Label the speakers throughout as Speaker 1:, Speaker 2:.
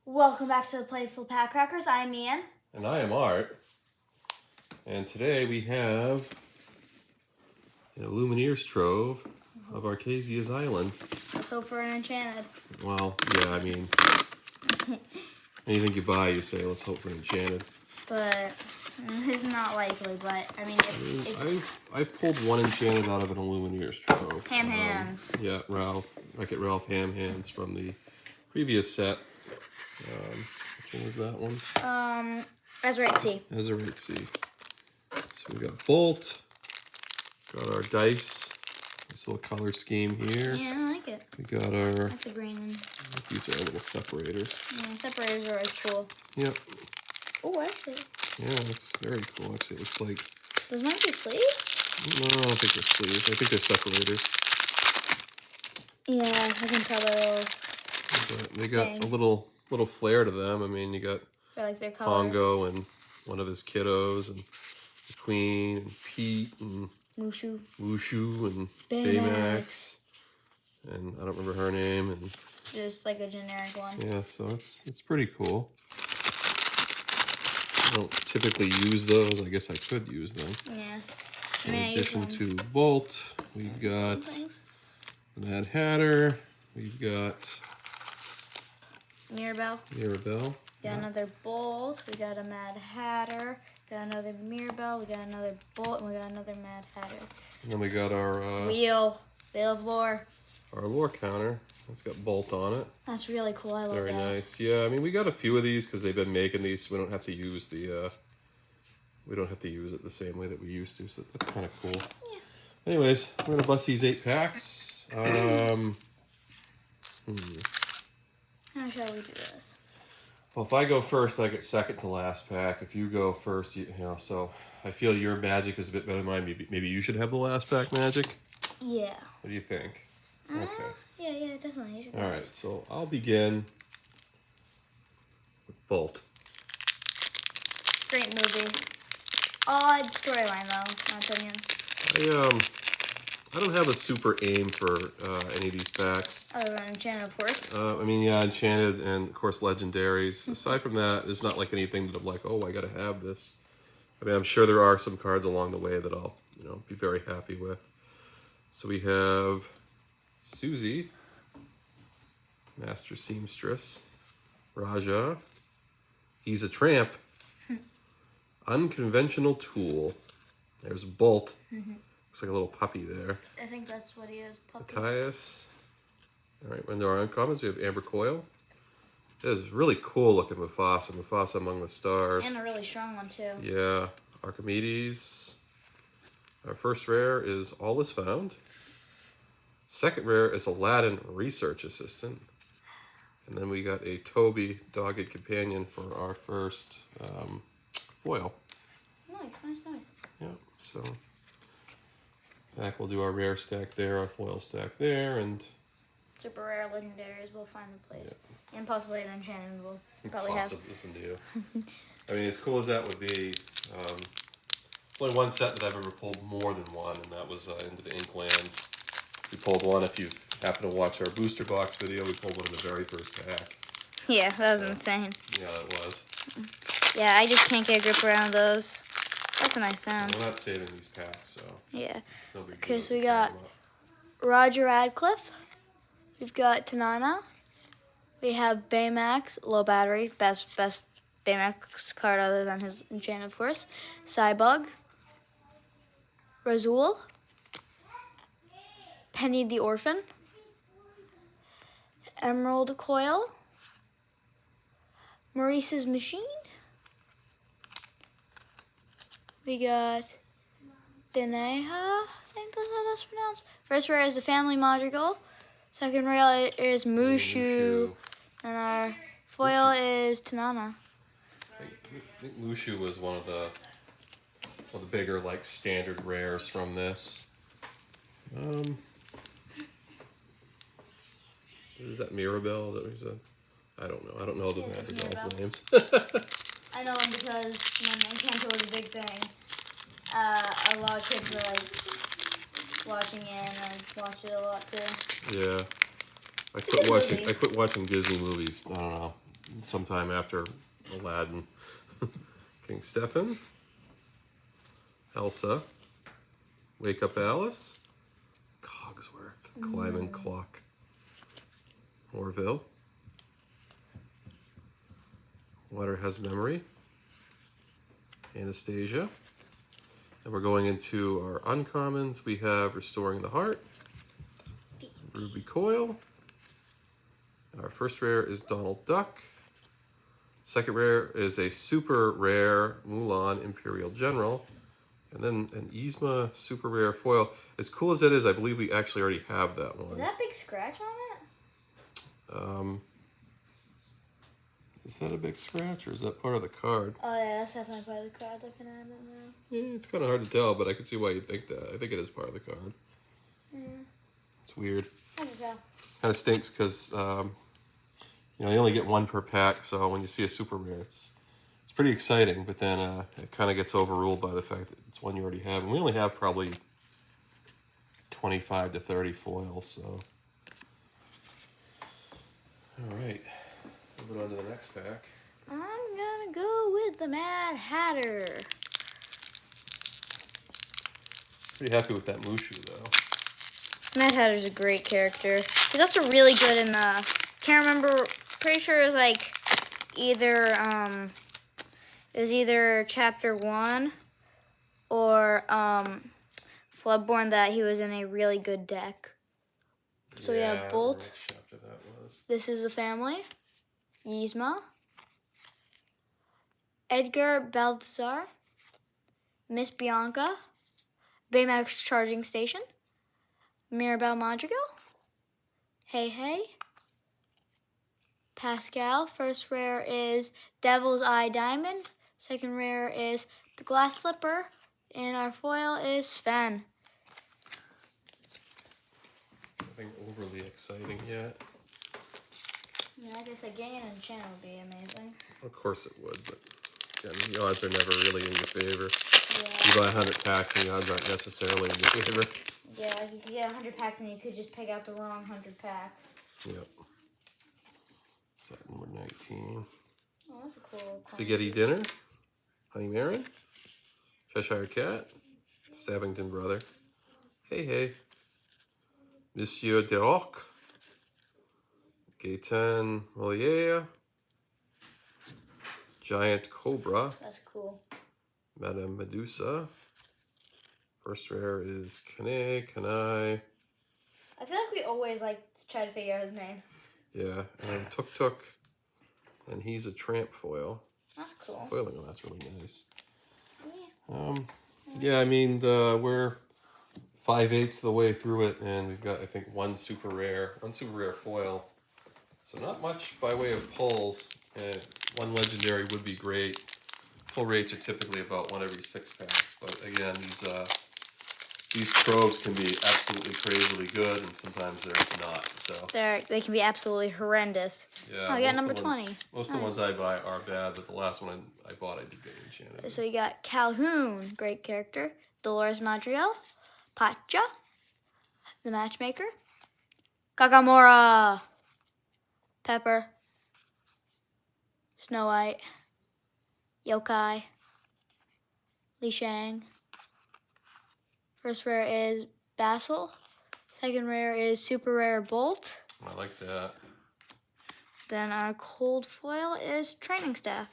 Speaker 1: Welcome back to the Playful Pat Crackers. I'm Ian.
Speaker 2: And I am Art. And today we have an Lumineers Trove of Archazia's Island.
Speaker 1: Let's hope for an enchanted.
Speaker 2: Well, yeah, I mean, anything you buy, you say, let's hope for an enchanted.
Speaker 1: But it's not likely, but I mean,
Speaker 2: I've pulled one enchanted out of an Lumineers Trove.
Speaker 1: Ham Hands.
Speaker 2: Yeah, Wreck-It Ralph Ham Hands from the previous set. Which one was that one?
Speaker 1: Azurite Sea.
Speaker 2: Azurite Sea. So we got Bolt. Got our dice. This little color scheme here.
Speaker 1: Yeah, I like it.
Speaker 2: We got our...
Speaker 1: That's the green one.
Speaker 2: These are our little separators.
Speaker 1: Yeah, separators are always cool.
Speaker 2: Yep.
Speaker 1: Oh, actually.
Speaker 2: Yeah, that's very cool. Actually, it looks like...
Speaker 1: Those might be sleeves?
Speaker 2: No, I don't think they're sleeves. I think they're separators.
Speaker 1: Yeah, I can tell they're
Speaker 2: They got a little flair to them. I mean, you got
Speaker 1: like their color.
Speaker 2: Pongo and one of his kiddos, and the Queen, and Pete, and
Speaker 1: Mushu,
Speaker 2: and Baymax, and I don't remember her name, and
Speaker 1: just like a generic one.
Speaker 2: Yeah, so it's pretty cool. I don't typically use those. I guess I could use them.
Speaker 1: Yeah.
Speaker 2: In addition to Bolt, we've got the Mad Hatter. We've got
Speaker 1: Mirabelle. Got another Bolt. We got a Mad Hatter. Got another Mirabelle. We got another Bolt. And we got another Mad Hatter.
Speaker 2: And then we got our
Speaker 1: Wheel of Lore.
Speaker 2: Our lore counter. It's got Bolt on it.
Speaker 1: That's really cool. I love that.
Speaker 2: Very nice. Yeah, I mean, we got a few of these because they've been making these, so we don't have to use the we don't have to use it the same way that we used to. So that's kind of cool. Yeah. Anyways, we're gonna bust these 8 packs.
Speaker 1: How shall we do this?
Speaker 2: Well, if I go first, I get second to last pack. If you go first, you know, so I feel your magic is a bit better than mine. Maybe you should have the last pack magic?
Speaker 1: Yeah.
Speaker 2: What do you think? Okay.
Speaker 1: Yeah, definitely. You should
Speaker 2: All right, so I'll begin with Bolt.
Speaker 1: Great movie. Odd storyline, though, in my opinion.
Speaker 2: I don't have a super aim for any of these packs.
Speaker 1: Other than Enchanted, of course.
Speaker 2: I mean, yeah, Enchanted and, of course, Legendaries. Aside from that, it's not like anything that I'm like, oh, I got to have this. I mean, I'm sure there are some cards along the way that I'll, be very happy with. So we have Susie, Master Seamstress, Raja, He's a Tramp, Unconventional Tool. There's Bolt. Looks like a little puppy there.
Speaker 1: I think that's what he is, puppy.
Speaker 2: Matthias. All right, when there are uncommons, we have Amber Coil. This is really cool looking Mufasa among the stars.
Speaker 1: And a really strong one, too.
Speaker 2: Yeah, Archimedes. Our first rare is All Is Found. Second rare is Aladdin Research Assistant. And then we got a Toby Dogged Companion for our first foil.
Speaker 1: Nice.
Speaker 2: Yeah, so back we'll do our rare stack there, our foil stack there, and
Speaker 1: super rare legendaries will find a place. Yeah. And possibly an enchanted will probably have.
Speaker 2: Listen to you. I mean, as cool as that would be, there's only one set that I've ever pulled more than one, and that was into the Inklands. We pulled one. If you happen to watch our booster box video, we pulled one in the very first pack.
Speaker 1: Yeah, that was insane.
Speaker 2: Yeah, that was.
Speaker 1: Yeah, I just can't get a grip around those. That's a nice sound.
Speaker 2: We're not saving these packs, so.
Speaker 1: Yeah.
Speaker 2: No big
Speaker 1: Okay,
Speaker 2: deal.
Speaker 1: so we got Roger Radcliffe. We've got Tanana. We have Baymax, low battery, best Baymax card other than his enchant, of course. Cybug. Razul. Penny the Orphan. Emerald Coil. Maurice's Machine. We got Deneha, I think that's how that's pronounced. First rare is the Family Madrigal. Second rare is Mushu. And our foil is Tanana.
Speaker 2: I think Mushu was one of the bigger, like, standard rares from this. Is that Mirabelle? Is that what you said? I don't know. I don't know the Madrigal's names.
Speaker 1: I know him because when Encanto was a big thing, a lot of kids were like watching it, and I watched it a lot too.
Speaker 2: Yeah. I quit watching Disney movies, I don't know, sometime after Aladdin. King Stephen, Elsa, Wake Up Alice, Cogsworth, Climbing Clock, Orville, Water Has Memory, Anastasia. And we're going into our uncommons. We have Restoring the Heart, Ruby Coil. Our first rare is Donald Duck. Second rare is a super rare Mulan Imperial General. And then an Yzma super rare foil. As cool as that is, I believe we actually already have that one.
Speaker 1: Is that big scratch on it?
Speaker 2: Is that a big scratch or is that part of the card?
Speaker 1: Oh yeah, that's definitely part of the card. Looking at it now.
Speaker 2: Yeah, it's kind of hard to tell, but I can see why you'd think that. I think it is part of the card. It's weird.
Speaker 1: I can tell.
Speaker 2: Kind of stinks because you only get one per pack, so when you see a super rare, it's pretty exciting. But then it kind of gets overruled by the fact that it's one you already have, and we only have probably 25 to 30 foils. So, all right, moving on to the next pack.
Speaker 1: I'm gonna go with the Mad Hatter.
Speaker 2: Pretty happy with that Mushu though.
Speaker 1: Mad Hatter's a great character. He's also really good in the. Can't remember. Pretty sure it was like either it was either chapter 1 or Floodborn that he was in a really good deck. So we have Bolt.
Speaker 2: Which chapter that was.
Speaker 1: This is the family. Yzma. Edgar Balthazar. Miss Bianca. Baymax Charging Station. Mirabelle Madrigal. Hey Hey. Pascal. First rare is Devil's Eye Diamond. Second rare is the Glass Slipper. And our foil is Sven.
Speaker 2: Nothing overly exciting yet.
Speaker 1: Yeah, I guess getting an enchant would be amazing.
Speaker 2: Of course it would, but again, the odds are never really in your favor.
Speaker 1: Yeah.
Speaker 2: You buy 100 packs and the odds aren't necessarily in your favor.
Speaker 1: Yeah, like you could get 100 packs and you could just pick out the wrong 100 packs.
Speaker 2: Yep. Set number 19.
Speaker 1: Oh, that's a cool
Speaker 2: Spaghetti Dinner. Honey Marin. Cheshire Cat. Stabbington Brother. Hey Hey. Monsieur Deroc. Gaetan Moliere. Giant Cobra.
Speaker 1: That's cool.
Speaker 2: Madame Medusa. First rare is Kanai.
Speaker 1: I feel like we always try to figure out his name.
Speaker 2: Yeah, and Tuk Tuk. And he's a tramp foil.
Speaker 1: That's cool.
Speaker 2: Foiling, oh, that's really nice.
Speaker 1: Yeah.
Speaker 2: Yeah, I mean, we're 5/8 of the way through it, and we've got, I think, one super rare foil. So not much by way of pulls. One legendary would be great. Pull rates are typically about 1 every 6 packs, but again, these troves can be absolutely crazily good, and sometimes they're not. So
Speaker 1: They can be absolutely horrendous.
Speaker 2: yeah,
Speaker 1: I got number 20.
Speaker 2: Most of the ones I buy are bad, but the last one I bought, I did get enchanted.
Speaker 1: So we got Calhoun, great character. Dolores Madrigal. Pacha. The Matchmaker. Kakamora. Pepper. Snow White. Yokai. Li Shang. First rare is Basil. Second rare is super rare Bolt.
Speaker 2: I like that.
Speaker 1: Then our cold foil is Training Staff.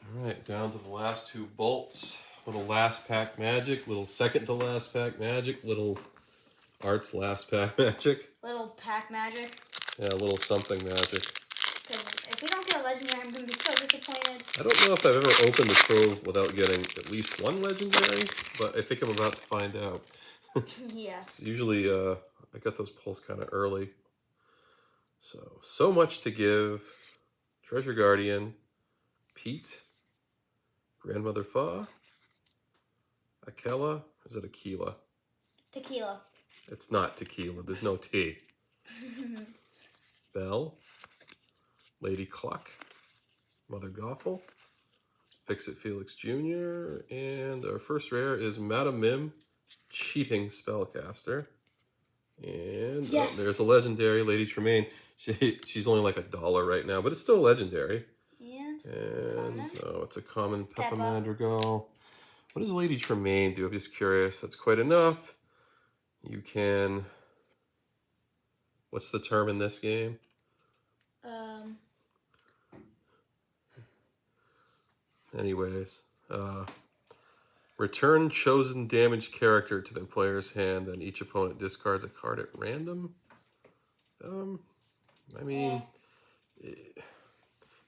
Speaker 2: All right, down to the last 2 bolts. Little last pack magic, little second to last pack magic, little arts last pack magic.
Speaker 1: Little pack magic.
Speaker 2: Yeah, a little something magic.
Speaker 1: Because if we don't get a legendary, I'm going to be so disappointed.
Speaker 2: I don't know if I've ever opened the trove without getting at least one legendary, but I think I'm about to find out.
Speaker 1: Yes.
Speaker 2: Usually, I got those pulls kind of early. So much to give. Treasure Guardian, Pete, Grandmother Fa, Akela. Is it Aquila?
Speaker 1: Tequila.
Speaker 2: It's not tequila. There's no T. Belle, Lady Cluck, Mother Gothel, Fix-It Felix Jr., and our first rare is Madame Mim, Cheating Spellcaster. And
Speaker 1: Yes.
Speaker 2: there's a legendary, Lady Tremaine. She's only like $1 right now, but it's still legendary. And it's a common Peppa Madrigal. What does Lady Tremaine do? I'm just curious. That's quite enough. You can... What's the term in this game? Anyways, return chosen damaged character to their player's hand, then each opponent discards a card at random. I mean,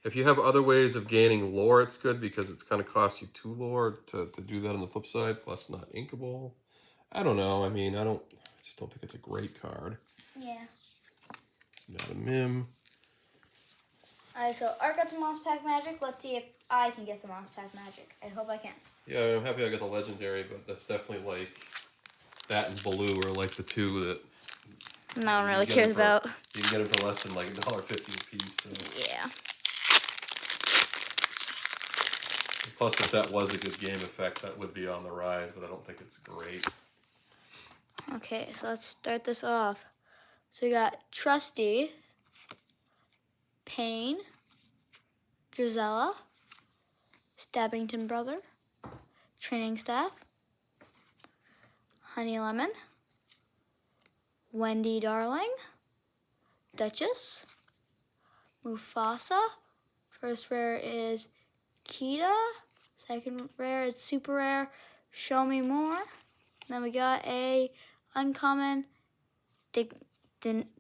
Speaker 2: if you have other ways of gaining lore, it's good because it's kind of costs you 2 lore to do that on the flip side, plus not inkable. I don't know. I mean, I just don't think it's a great card.
Speaker 1: Yeah.
Speaker 2: It's not a Mim.
Speaker 1: Alright, so Art got some Moss Pack Magic. Let's see if I can get some Moss Pack Magic. I hope I can.
Speaker 2: Yeah, I'm happy I got the legendary, but that's definitely like that and Baloo are like the two that
Speaker 1: no one really cares about.
Speaker 2: You can get it for less than like $1.50 a piece. So.
Speaker 1: Yeah.
Speaker 2: Plus, if that was a good game effect, that would be on the rise, but I don't think it's great.
Speaker 1: Okay, so let's start this off. So we got Trusty, Payne, Drizella, Stabbington Brother, Training Staff, Honey Lemon, Wendy Darling, Duchess, Mufasa. First rare is Kita. Second rare is super rare, Show Me More. Then we got a uncommon Denahi.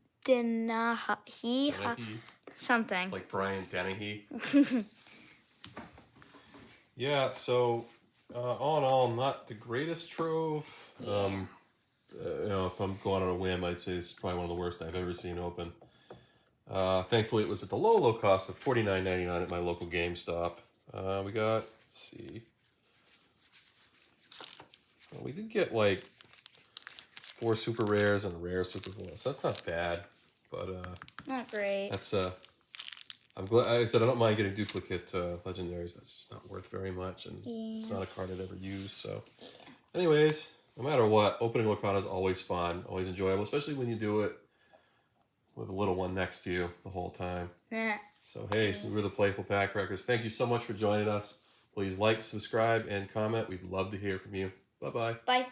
Speaker 1: Something.
Speaker 2: Like Brian Dennehy. Yeah, so all in all, not the greatest Trove. If I'm going on a whim, I'd say it's probably one of the worst I've ever seen open. Thankfully, it was at the low cost of $49.99 at my local GameStop. We got, let's see. Well, we did get like 4 super rares and a rare super vanilla, so that's not bad. But
Speaker 1: not great.
Speaker 2: That's I'm glad. Like I said, I don't mind getting duplicate legendaries. That's just not worth very much, and it's not a card I'd ever use. So, anyways, no matter what, opening Lorcana is always fun, always enjoyable, especially when you do it with a little one next to you the whole time.
Speaker 1: Yeah.
Speaker 2: So, hey, we were the Playful Pack Wreckers. Thank you so much for joining us. Please like, subscribe, and comment. We'd love to hear from you. Bye-bye.
Speaker 1: Bye.